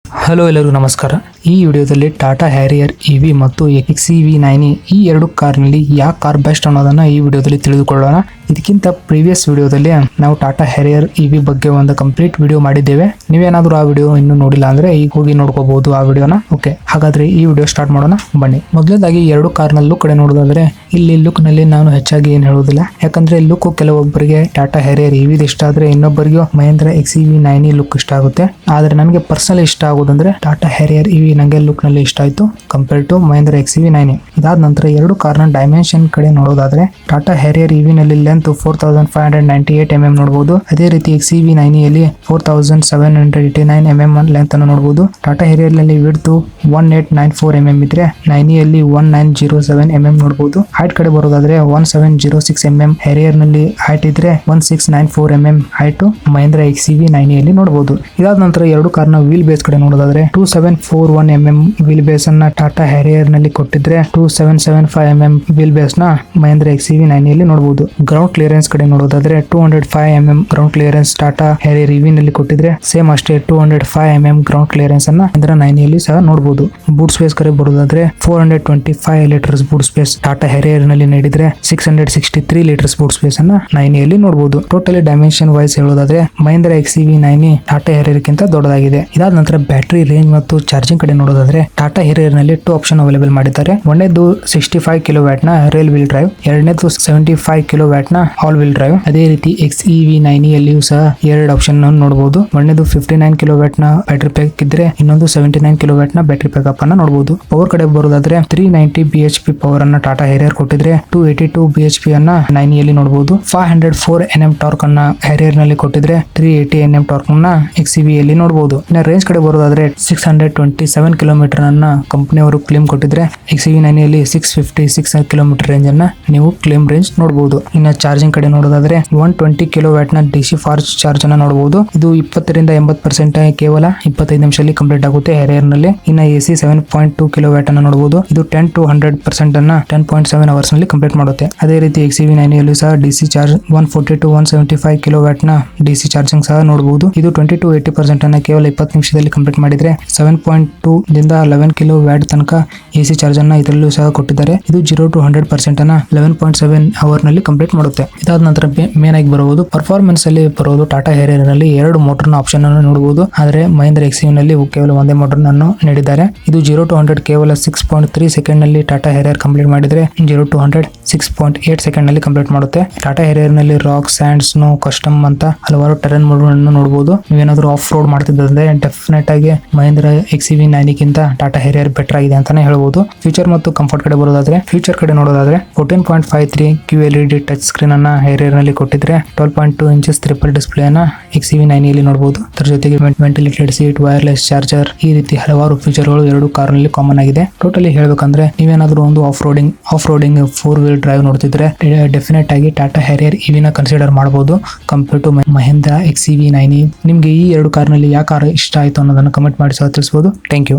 Hello ಎಲ್ಲರಿಗೂ ನಮಸ್ಕಾರ. ಈ ವಿಡಿಯೋದಲ್ಲಿ ಟಾಟಾ ಹ್ಯಾರಿಯರ್ ಇವಿ ಮತ್ತು XEV9 ಈ ಎರಡು ಕಾರ್ನಲ್ಲಿ ಯಾವ ಕಾರ್ ಬೆಸ್ಟ್ ಅನ್ನೋದನ್ನ ಈ ವಿಡಿಯೋದಲ್ಲಿ ತಿಳಿದುಕೊಳ್ಳೋಣ. ಇದಕ್ಕಿಂತ ಪ್ರೀವಿಯಸ್ ವಿಡಿಯೋದಲ್ಲಿ ನಾವು ಟಾಟಾ ಹ್ಯಾರಿಯರ್ ಇವಿ ಬಗ್ಗೆ ಒಂದು ಕಂಪ್ಲೀಟ್ ವಿಡಿಯೋ ಮಾಡಿದ್ದೇವೆ. ನೀವೇನಾದ್ರೂ ಆ ವಿಡಿಯೋ ಇನ್ನೂ ನೋಡಿಲ್ಲ ಅಂದ್ರೆ ಈಗ ಹೋಗಿ ನೋಡ್ಕೋಬಹುದು ಆ ವಿಡಿಯೋನ. ಓಕೆ, ಹಾಗಾದ್ರೆ ಈ ವಿಡಿಯೋ ಸ್ಟಾರ್ಟ್ ಮಾಡೋಣ ಬನ್ನಿ. ಮೊದಲನೇದಾಗಿ ಎರಡು ಕಾರ್ನ ಲುಕ್ ಕಡೆ ನೋಡೋದಾದ್ರೆ ಇಲ್ಲಿ ಲುಕ್ ನಲ್ಲಿ ನಾನು ಹೆಚ್ಚಾಗಿ ಏನು ಹೇಳುವುದಿಲ್ಲ, ಯಾಕಂದ್ರೆ ಲುಕ್ ಕೆಲವೊಬ್ಬರಿಗೆ ಟಾಟಾ ಹ್ಯಾರಿಯರ್ ಇವಿ ಇಷ್ಟ ಆದ್ರೆ ಇನ್ನೊಬ್ಬರಿಗೆ ಮಹೇಂದ್ರ XEV9 ಲುಕ್ ಇಷ್ಟ ಆಗುತ್ತೆ. ಆದ್ರೆ ನನಗೆ ಪರ್ಸನಲ್ ಇಷ್ಟ ಆಗೋದಂದ್ರೆ ಟಾಟಾ ಹ್ಯಾರಿಯರ್ ಇವಿ ನಂಗೆ ಲುಕ್ ನಲ್ಲಿ ಇಷ್ಟ ಆಯ್ತು ಕಂಪೇರ್ ಟು ಮಹೇಂದ್ರ XEV9. ಇದಾದ ನಂತರ ಎರಡು ಕಾರ್ನ ಡೈಮೆನ್ಷನ್ ಕಡೆ ನೋಡೋದಾದ್ರೆ ಟಾಟಾ ಹ್ಯಾರಿಯರ್ ಇವಿ ನಲ್ಲಿ ಲೆಂತ್ 4598 mm ನೋಡಬಹುದು. ಅದೇ ರೀತಿ XEV9 ಯಲ್ಲಿ 4789 mm ಲೆಂತ್ ಅನ್ನು ನೋಡಬಹುದು. ಟಾಟಾ ಹ್ಯಾರಿಯರ್ ನಲ್ಲಿ ವಿಡ್ತ್ 1894 mm ಇದ್ರೆ 9 ಯಲ್ಲಿ 1907 mm ನೋಡಬಹುದು. ಹೈಟ್ ಕಡೆ ಬರೋದಾದ್ರೆ 1706 mm ಹ್ಯಾರಿಯರ್ ನಲ್ಲಿ ಹೈಟ್ ಇದ್ರೆ 1694 mm ಹೈಟ್ ಮಹೇಂದ್ರ XEV9 ಯಲ್ಲಿ ನೋಡಬಹುದು. ಇದಾದ ನಂತರ ಎರಡು ಕಾರ್ನ ವೀಲ್ ಬೇಸ್ ಕಡೆ ನೋಡೋದಾದ್ರೆ 2741 mm ವೀಲ್ ಬೇಸ್ ಅನ್ನ ಟಾಟಾ ಹ್ಯಾರಿಯರ್ ನಲ್ಲಿ ಕೊಟ್ಟಿದ್ರೆ 2775 mm ವೀಲ್ ಬೇಸ್ ನ ಮಹೇಂದ್ರ XEV9 ಯಲ್ಲಿ ನೋಡಬಹುದು. ಗ್ರೌಂಡ್ ಕ್ಲಿಯರೆನ್ಸ್ ಕಡೆ ನೋಡೋದಾದ್ರೆ 205 mm ground clearance Tata Harrier EV ನಲ್ಲಿ ಕೊಟ್ಟಿದ್ರೆ ಸೇಮ್ ಅಷ್ಟೇ 205 mm ಗ್ರೌಂಡ್ ಕ್ಲಿಯರೆನ್ಸ್ ಅನ್ನ ಮಹೇಂದ್ರ 9 ಯಲ್ಲಿ ಸಹ ನೋಡಬಹುದು. ಬೂಟ್ ಸ್ಪೇಸ್ ಕಡೆ ಬರೋದಾದ್ರೆ 425 litres boot space Tata Harrier ನಲ್ಲಿ ನೀಡಿದ್ರೆ 663 ಲೀಟರ್ಸ್ ಬೂಟ್ ಸ್ಪೇಸ್ ಅನ್ನ 9 ಯಲ್ಲಿ ನೋಡಬಹುದು. ಟೋಟಲಿ ಡೈಮೆನ್ಷನ್ ವೈಸ್ ಹೇಳೋದಾದ್ರೆ ಮಹೇಂದ್ರ XEV9 ಟಾಟಾ ಹ್ಯಾರಿಯರ್ ಗಿಂತ ದೊಡ್ಡದಾಗಿದೆ. ಇದಾದ ನಂತರ ಬ್ಯಾಟರಿ ರೇಂಜ್ ಮತ್ತು ಚಾರ್ಜಿಂಗ್ ಕಡೆ ನೋಡೋದಾದ್ರೆ ಟಾಟಾ ಹ್ಯಾರಿಯರ್ ನಲ್ಲಿ 2 ಆಪ್ಷನ್ ಅವೈಲೇಬಲ್ ಮಾಡಿದ್ದಾರೆ. ಒಂದನೇದು 65 ಕಿಲೋವ್ಯಾಟ್ ನ ರೇಲ್ ವೀಲ್ ಡ್ರೈವ್, ಎರಡನೇದು 75 ಕಿಲೋವ್ಯಾಟ್ ನ ಆಲ್ ವೀಲ್ ಡ್ರೈವ್. ಅದೇ ರೀತಿ XEV9 ಯಲ್ಲಿಯೂ ಸಹ ಎರಡು ಆಪ್ಷನ್ ನೋಡಬಹುದು. ಒಂದನೇದು 59 ಕಿಲೋವ್ಯಾಟ್ ನ ಬ್ಯಾಟರಿ ಪ್ಯಾಕ್ ಇದ್ರೆ ಇನ್ನೊಂದು 79 ಕಿಲೋವ್ಯಾಟ್ ನ ಬ್ಯಾಟರಿ ಪ್ಯಾಕಪ್ ಅನ್ನ ನೋಡಬಹುದು. ಪವರ್ ಕಡೆ ಬರೋದಾದ್ರೆ 390 bhp ಪವರ್ ಅನ್ನ ಟಾಟಾ ಹ್ಯಾರಿಯರ್ ಕೊಟ್ಟಿದ್ರೆ 282 bhp ಅನ್ನ 9 ಯಲ್ಲಿ ನೋಡಬಹುದು. 504 Nm ಟಾರ್ಕ್ ಅನ್ನ ಹ್ಯಾರಿಯರ್ ನಲ್ಲಿ ಕೊಟ್ಟಿದ್ರೆ 380 Nm ಟಾರ್ಕ್ ಅನ್ನ XEV ಯಲ್ಲಿ ನೋಡಬಹುದು. ಇನ್ನು ರೇಂಜ್ ಕಡೆ ಬರೋದಾದ್ರೆ 627 ಕಿಲೋಮೀಟರ್ ಅನ್ನ ಕಂಪನಿಯವರು ಕ್ಲೇಮ್ ಕೊಟ್ಟಿದ್ರೆ XEV9 ಯಲ್ಲಿ 656 ಕಿಲೋಮೀಟರ್ ರೇಂಜ್ ಅನ್ನ ನೀವು ಕ್ಲೇಮ್ ರೇಂಜ್ ನೋಡಬಹುದು. ಇನ್ನು ಚಾರ್ಜಿಂಗ್ ಕಡೆ ನೋಡೋದಾದ್ರೆ 120 ಕಿಲೋವ್ಯಾಟ್ ನ DC ಫಾಸ್ಟ್ ಚಾರ್ಜ್ ಅನ್ನ ನೋಡಬಹುದು. ಇದು 20 ರಿಂದ 80% ಕೇವಲ 25 ನಿಮಿಷದಲ್ಲಿ ಕಂಪ್ಲೀಟ್ ಆಗುತ್ತೆ ಹ್ಯಾರಿಯರ್ ನಲ್ಲಿ. ಇನ್ನು AC 7.2 ಕಿಲೋವ್ಯಾಟ್ ಅನ್ನ ನೋಡಬಹುದು. ಇದು 10 to 100% ಅನ್ನ 10.7 ಅವರ್ಸ್ ನಲ್ಲಿ ಕಂಪ್ಲೀಟ್ ಮಾಡುತ್ತೆ. ಅದೇ ರೀತಿ XEV9 ಯಲ್ಲಿ ಸಹ DC ಚಾರ್ಜ್ 140 to 175 ಕಿಲೋವ್ಯಾಟ್ ನ DC ಚಾರ್ಜಿಂಗ್ ಸಹ ನೋಡಬಹುದು. ಇದು 20 to 80% ಅನ್ನ ಕೇವಲ 20 ನಿಮಿಷದಲ್ಲಿ ಕಂಪ್ಲೀಟ್ ಮಾಡಿದ್ರೆ 7.2 ದಿಂದ 11 ಕಿಲೋವ್ಯಾಟ್ ತನಕ AC ಚಾರ್ಜ್ ಅನ್ನ ಇದರಲ್ಲೂ ಸಹ ಕೊಟ್ಟಿದ್ದಾರೆ. ಇದು 0 to 100% ಅನ್ನ 11.7 ಅವರ್ ನಲ್ಲಿ ಕಂಪ್ಲೀಟ್ ಮಾಡುತ್ತೆ. ಇದಾದ ನಂತರ ಮೇನ್ ಆಗಿ ಬರಬಹುದು ಪರ್ಫಾರ್ಮೆನ್ಸ್ ಅಲ್ಲಿ ಬರೋದು ಟಾಟಾ ಹ್ಯಾರಿಯರ್ ನಲ್ಲಿ ಎರಡು ಮೋಟರ್ ನ ಆಪ್ಷನ್ ಅನ್ನು ನೋಡಬಹುದು. ಆದ್ರೆ ಮಹೇಂದ್ರ XEV ನಲ್ಲಿ ಕೇವಲ ಒಂದೇ ಮೋಟರ್ ಅನ್ನು ನೀಡಿದ್ದಾರೆ. ಇದು 0 to 100 ಕೇವಲ 6.3 ಸೆಕೆಂಡ್ ನಲ್ಲಿ ಟಾಟಾ ಹ್ಯಾರಿಯರ್ ಕಂಪ್ಲೀಟ್ ಮಾಡಿದ್ರೆ 0 to 100 6.8 ಸೆಕೆಂಡ್ ನಲ್ಲಿ ಕಂಪ್ಲೀಟ್ ಮಾಡುತ್ತೆ. ಟಾಟಾ ಹ್ಯಾರಿಯರ್ ನಲ್ಲಿ ರಾಕ್, ಸ್ಯಾಂಡ್, ಸ್ನೋ, ಕಸ್ಟಮ್ ಅಂತ ಹಲವಾರು ಟೆರನ್ ಮೋಡ್ ಅನ್ನು ನೋಡಬಹುದು. ನೀವೇನಾದ್ರೂ ಆಫ್ ರೋಡ್ ಮಾಡ್ತಿದ್ರೆ ಡೆಫಿನೆಟ್ ಆಗಿ ಮಹೇಂದ್ರ XEV9 ಗಿಂತ ಟಾಟಾ ಹ್ಯಾರಿಯರ್ ಬೆಟರ್ ಆಗಿದೆ ಅಂತಾನೆ ಹೇಳ್ಬಹುದು. ಫ್ಯೂಚರ್ ಮತ್ತು ಕಂಫರ್ಟ್ ಕಡೆ ಬರೋದಾದ್ರೆ ಫ್ಯೂಚರ್ ಕಡೆ ನೋಡೋದಾದ್ರೆ 14.53 QLED ಟಚ್ ಸ್ಕ್ರೀನ್ ಅನ್ನ ಹ್ಯಾರಿಯರ್ ನಲ್ಲಿ ಕೊಟ್ಟಿದ್ರೆ 12.2 ಇಂಚಸ್ ಟ್ರಿಪಲ್ ಡಿಸ್ಪ್ಲೇ ಅನ್ನ XEV9 ಯಲ್ಲಿ ನೋಡಬಹುದು. ಅದರ ಜೊತೆಗೆ ವೆಂಟಿಲೇಟೆಡ್ ಸೀಟ್, ವೈರ್ಲೆಸ್ ಚಾರ್ಜರ್, ಈ ರೀತಿ ಹಲವಾರು ಫೀಚರ್ಗಳು ಎರಡು ಕಾರ್ ನಲ್ಲಿ ಕಾಮನ್ ಆಗಿದೆ. ಟೋಟಲಿ ಹೇಳ್ಬೇಕಂದ್ರೆ ನೀವೇನಾದ್ರೂ ಒಂದು ಆಫ್ ರೋಡಿಂಗ್ 4 ವೀಲ್ ಡ್ರೈವ್ ನೋಡ್ತಿದ್ರೆ ಡೆಫಿನೆಟ್ ಆಗಿ ಟಾಟಾ ಹ್ಯಾರಿಯರ್ ಇವಿನ ಕನ್ಸಿಡರ್ ಮಾಡಬಹುದು ಕಂಪೇರ್ ಟು ಮಹೇಂದ್ರ XEV9. ನಿಮ್ಗೆ ಈ ಎರಡು ಕಾರ್ ನಲ್ಲಿ ಯಾವ ಕಾರ್ ಇಷ್ಟ ಆಯ್ತು ಅನ್ನೋದನ್ನ ಕಮೆಂಟ್ ಮಾಡಿ ಸಹ ತಿಳಿಸಬಹುದು. Thank you.